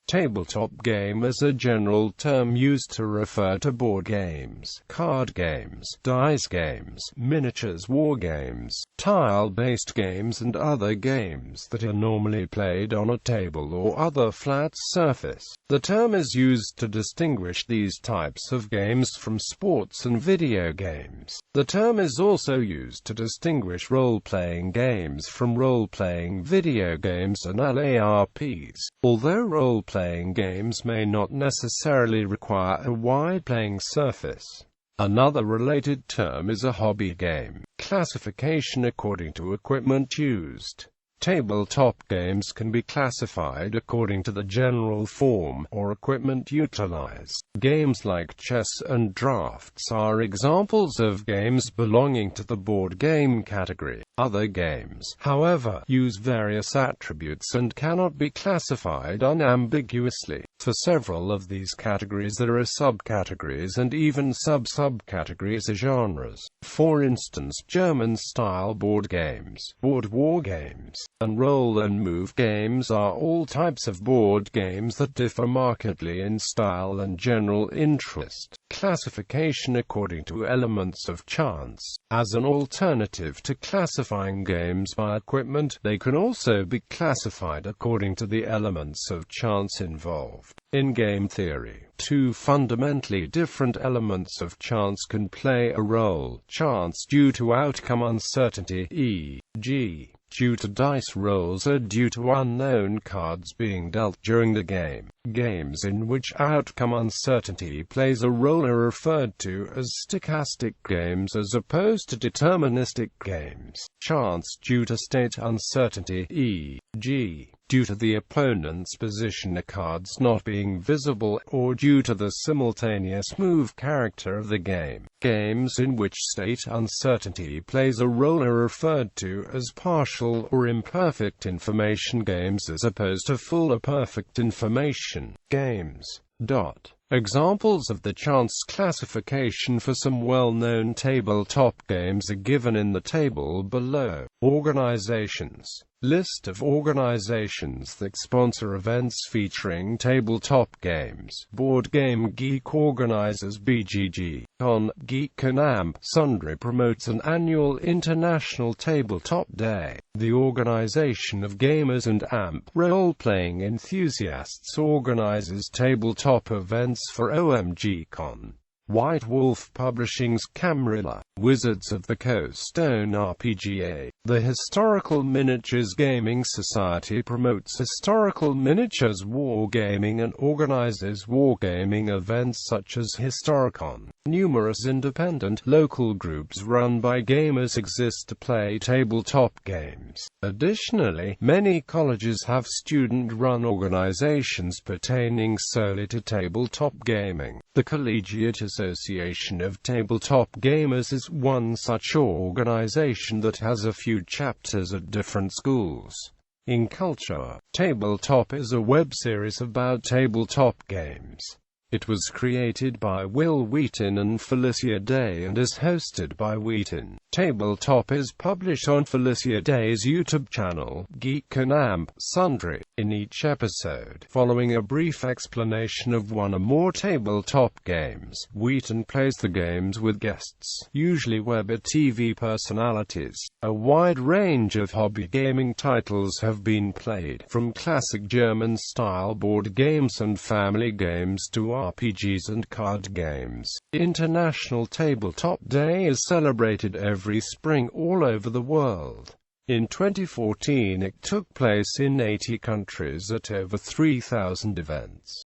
Tabletop game is a general term used to refer to board games, card games, dice games, miniatures, war games, tile-based games and other games that are normally played on a table or other flat surface. The term is used to distinguish these types of games from sports and video games. The term is also used to distinguish role-playing games from role-playing video games and LARPs. Although role-playing games may not necessarily require a wide playing surface. Another related term is a hobby game. Classification according to equipment used. Tabletop games can be classified according to the general form or equipment utilized. Games like chess and drafts are examples of games belonging to the board game category. Other games, however, use various attributes and cannot be classified unambiguously. For several of these categories there are subcategories and even sub-subcategories or genres. For instance, German-style board games, board war games, and roll and move games are all types of board games that differ markedly in style and general interest. Classification according to elements of chance. As an alternative to classifying games by equipment, they can also be classified according to the elements of chance involved. In game theory, two fundamentally different elements of chance can play a role. Chance due to outcome uncertainty, e.g., due to dice rolls or due to unknown cards being dealt during the game. Games in which outcome uncertainty plays a role are referred to as stochastic games as opposed to deterministic games. Chance due to state uncertainty, e.g., due to the opponent's position of cards not being visible, or due to the simultaneous move character of the game. Games in which state uncertainty plays a role are referred to as partial or imperfect information games as opposed to full or perfect information games. Examples of the chance classification for some well-known tabletop games are given in the table below. Organizations. List of organizations that sponsor events featuring tabletop games. Board Game Geek organizes BGG. Con, Geek and AMP. Sundry promotes an annual International Tabletop Day. The Organization of Gamers and AMP Role-Playing Enthusiasts organizes tabletop events for OMG Con. White Wolf Publishing's Camarilla. Wizards of the Coast own RPGA. The Historical Miniatures Gaming Society promotes historical miniatures wargaming and organizes wargaming events such as Historicon. Numerous independent, local groups run by gamers exist to play tabletop games. Additionally, many colleges have student-run organizations pertaining solely to tabletop gaming. The Collegiate Association of Tabletop Gamers is one such organization that has a few chapters at different schools. In culture, Tabletop is a web series about tabletop games. It was created by Will Wheaton and Felicia Day and is hosted by Wheaton. Tabletop is published on Felicia Day's YouTube channel, Geek and AMP Sundry. In each episode, following a brief explanation of one or more tabletop games, Wheaton plays the games with guests, usually web or TV personalities. A wide range of hobby gaming titles have been played, from classic German-style board games and family games to RPGs and card games. International Tabletop Day is celebrated every spring all over the world. In 2014 it took place in 80 countries at over 3,000 events.